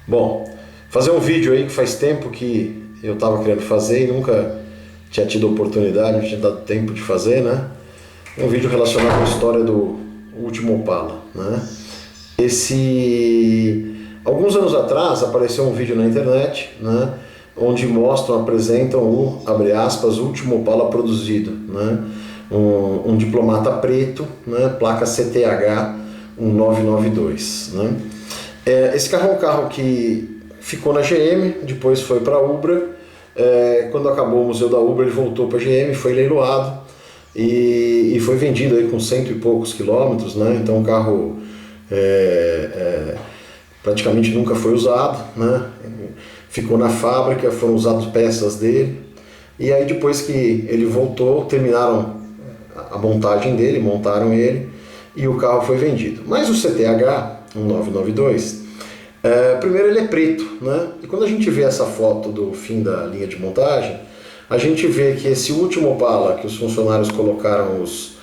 Bom, fazer um vídeo aí que faz tempo que eu estava querendo fazer e nunca tinha tido oportunidade, não tinha dado tempo de fazer, né? Um vídeo relacionado à história do último Opala, né? Alguns anos atrás apareceu um vídeo na internet, né? Onde apresentam o, abre aspas, último Opala produzido, né? Um diplomata preto, né? Placa CTH 1992, né? Esse carro é um carro que ficou na GM, depois foi para a Ubra. Quando acabou o museu da Ubra, ele voltou para a GM, foi leiloado e foi vendido aí com 100 e poucos quilômetros, né? Então o carro praticamente nunca foi usado, né? Ficou na fábrica, foram usadas peças dele, e aí depois que ele voltou, terminaram a montagem dele, montaram ele e o carro foi vendido. Mas o CTH 1992, primeiro ele é preto, né? E quando a gente vê essa foto do fim da linha de montagem, a gente vê que esse último Opala que os funcionários colocaram os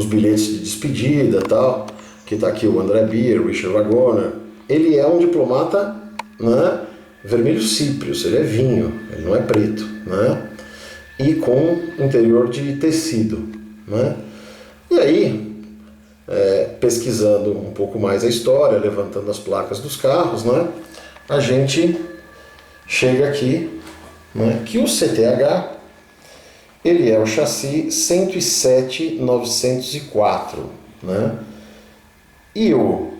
bilhetes de despedida e tal, que está aqui o André Beer, o Richard Wagner, ele é um diplomata, né, vermelho cíprios, ele é vinho, ele não é preto, né, e com interior de tecido, né. E aí, pesquisando um pouco mais a história, levantando as placas dos carros, né, a gente chega aqui, né, que o CTH ele é o chassi 107.904, né, e o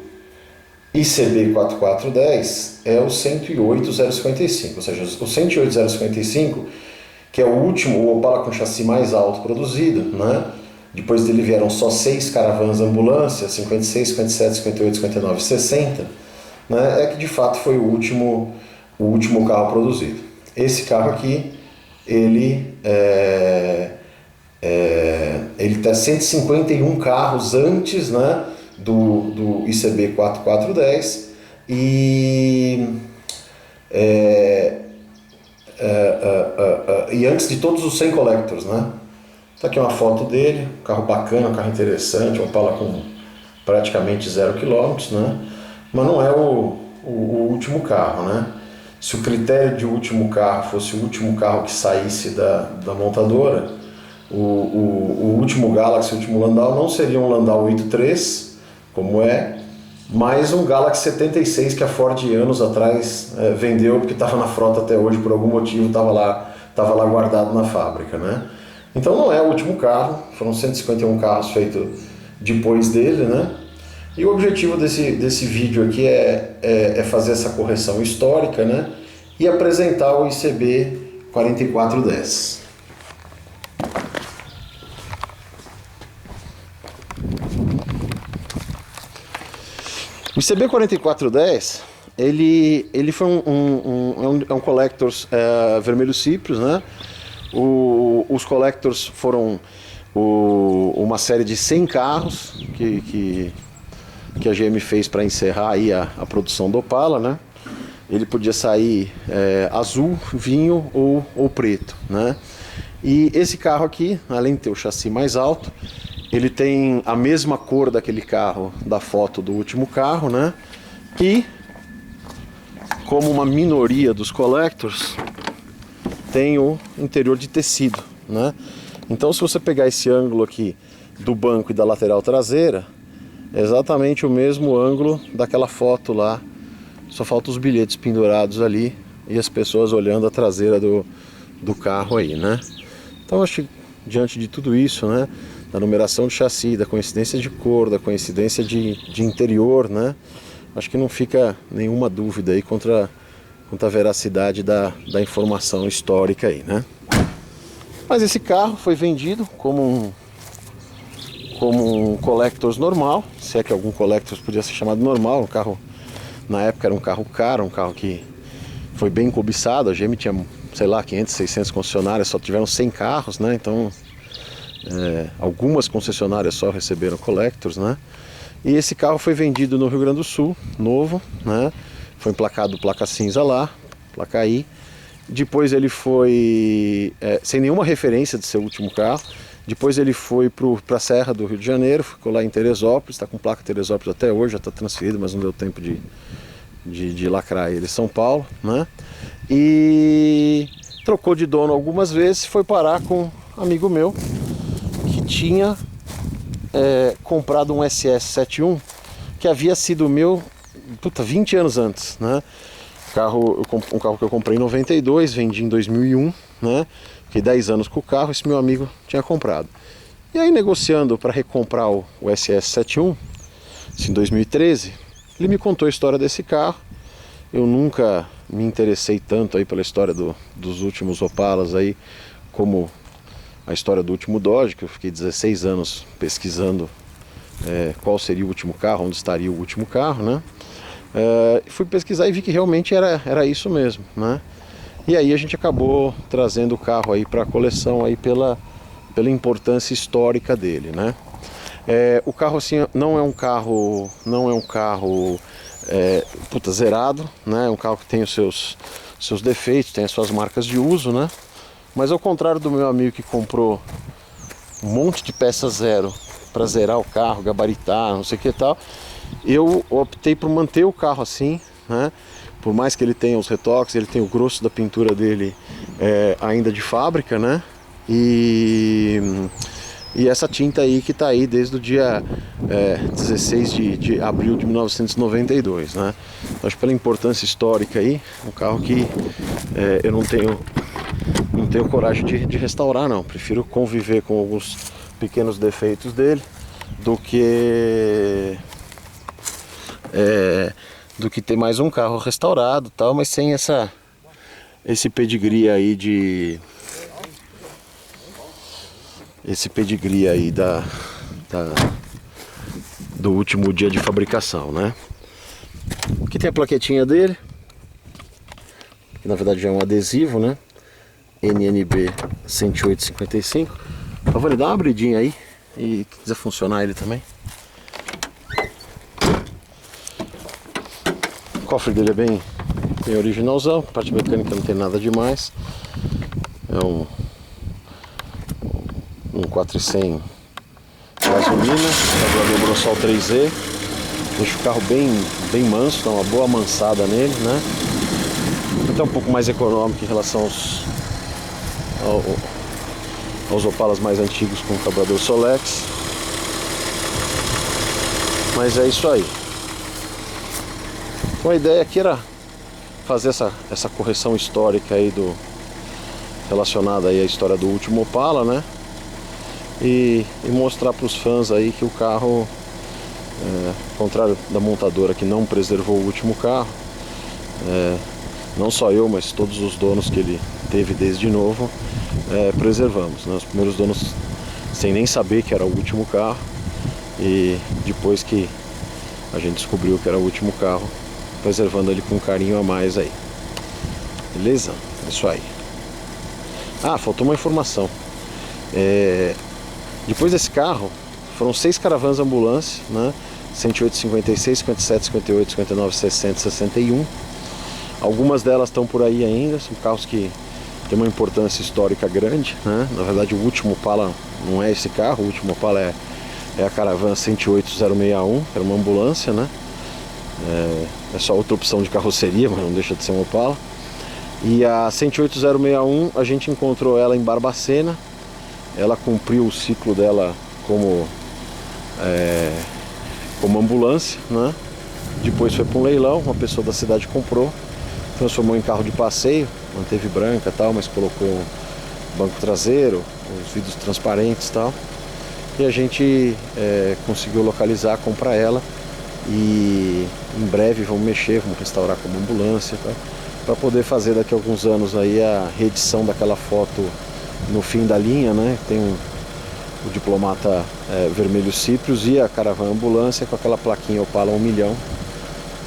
ICB 4410 é o 108.055, ou seja, o 108.055, que é o último, o Opala com chassi mais alto produzido, né? Depois dele vieram só 6 caravans ambulância, 56, 57, 58, 59, 60, né? É que de fato foi o último carro produzido. Esse carro aqui, ele está 151 carros antes, né, do ICB 4410 e antes de todos os 100 Collectors, né? Tá aqui uma foto dele, um carro bacana, um carro interessante, um Opala com praticamente 0 km, né? Mas não é o último carro, né? Se o critério de último carro fosse o último carro que saísse da montadora, o último Galaxy, o último Landau não seria um Landau 83, como mas um Galaxy 76 que a Ford anos atrás vendeu porque estava na frota até hoje, por algum motivo estava lá guardado na fábrica, né? Então não é o último carro, foram 151 carros feitos depois dele, né? E o objetivo desse vídeo aqui é fazer essa correção histórica, né? E apresentar o ICB 4410. O ICB 4410, ele foi um Collectors vermelho cíprios, né? Os Collectors foram uma série de 100 carros que a GM fez para encerrar aí a produção do Opala, né? Ele podia sair azul, vinho ou preto, né? E esse carro aqui, além de ter o chassi mais alto, ele tem a mesma cor daquele carro da foto do último carro, né? E, como uma minoria dos Collectors, tem o interior de tecido, né? Então, se você pegar esse ângulo aqui do banco e da lateral traseira, é exatamente o mesmo ângulo daquela foto lá. Só faltam os bilhetes pendurados ali e as pessoas olhando a traseira do carro aí, né? Então, acho que diante de tudo isso, né? Da numeração de chassi, da coincidência de cor, da coincidência de interior, né? Acho que não fica nenhuma dúvida aí quanto a veracidade da informação histórica aí, né? Mas esse carro foi vendido como um Collectors normal, se é que algum Collectors podia ser chamado normal. Um carro, na época, era um carro caro, um carro que foi bem cobiçado. A GM tinha, sei lá, 500, 600 concessionárias, só tiveram 100 carros, né? Então, algumas concessionárias só receberam Collectors, né? E esse carro foi vendido no Rio Grande do Sul, novo, né? Foi emplacado placa cinza lá, placa I. Depois ele foi, sem nenhuma referência de ser o último carro, depois ele foi para a Serra do Rio de Janeiro, ficou lá em Teresópolis, está com placa Teresópolis até hoje, já está transferido, mas não deu tempo de de lacrar ele em São Paulo, né? E trocou de dono algumas vezes, foi parar com um amigo meu que tinha comprado um SS71 que havia sido meu 20 anos antes, né? Um carro que eu comprei em 92, vendi em 2001, né? Fiquei 10 anos com o carro, esse meu amigo tinha comprado. E aí, negociando para recomprar o SS71, isso em 2013, ele me contou a história desse carro. Eu nunca me interessei tanto aí pela história dos últimos Opalas aí, como a história do último Dodge, que eu fiquei 16 anos pesquisando qual seria o último carro, onde estaria o último carro, né? Fui pesquisar e vi que realmente era isso mesmo, né? E aí a gente acabou trazendo o carro aí para a coleção aí pela importância histórica dele, né? O carro assim não é um carro zerado, né? É um carro que tem os seus defeitos, tem as suas marcas de uso, né? Mas ao contrário do meu amigo que comprou um monte de peça zero para zerar o carro, gabaritar, não sei o que e tal, eu optei por manter o carro assim, né? Por mais que ele tenha os retoques, ele tem o grosso da pintura dele ainda de fábrica, né? E essa tinta aí que está aí desde o dia 16 de abril de 1992, né? Então, acho que pela importância histórica aí, um carro que eu não tenho coragem de restaurar, não. Prefiro conviver com alguns pequenos defeitos dele do que ter mais um carro restaurado, tal, mas sem esse pedigree aí do último dia de fabricação, né? Aqui tem a plaquetinha dele, que na verdade já é um adesivo, né? NNB 10855. Por favor, dá uma abridinha aí e quiser funcionar ele também. O cofre dele é bem originalzão, a parte mecânica não tem nada demais. É um 400 gasolina, carburador Brossol 3E, deixa o carro bem manso, dá uma boa amansada nele, né? Até um pouco mais econômico em relação aos Opalas mais antigos com carburador Solex. Mas é isso aí. Então a ideia aqui era fazer essa correção histórica aí relacionada aí à história do último Opala, né? E mostrar para os fãs aí que o carro, ao contrário da montadora que não preservou o último carro, não só eu, mas todos os donos que ele teve desde novo, preservamos, né? Os primeiros donos sem nem saber que era o último carro, e depois que a gente descobriu que era o último carro, preservando ele com carinho a mais aí. Beleza? É isso aí. Ah, faltou uma informação. Depois desse carro, foram 6 caravanas ambulância, né? 108, 56, 57, 58, 59, 60, 61. Algumas delas estão por aí ainda, são carros que têm uma importância histórica grande, né? Na verdade, o último Opala não é esse carro, o último Opala é a caravana 108061, que era uma ambulância, né? É só outra opção de carroceria, mas não deixa de ser um Opala. E a 108061, a gente encontrou ela em Barbacena. Ela cumpriu o ciclo dela como ambulância, né? Depois foi para um leilão, uma pessoa da cidade comprou, transformou em carro de passeio, manteve branca e tal, mas colocou banco traseiro, os vidros transparentes e tal. E a gente conseguiu localizar, comprar ela, e em breve vamos restaurar como ambulância, tá? Para poder fazer daqui a alguns anos aí a reedição daquela foto no fim da linha, né? Tem o diplomata vermelho Ciprus e a caravana ambulância com aquela plaquinha Opala 1 milhão.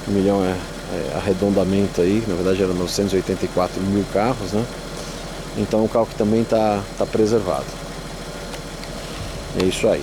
1 milhão é arredondamento aí, na verdade era 984 mil carros, né? Então é um carro que também está preservado. É isso aí.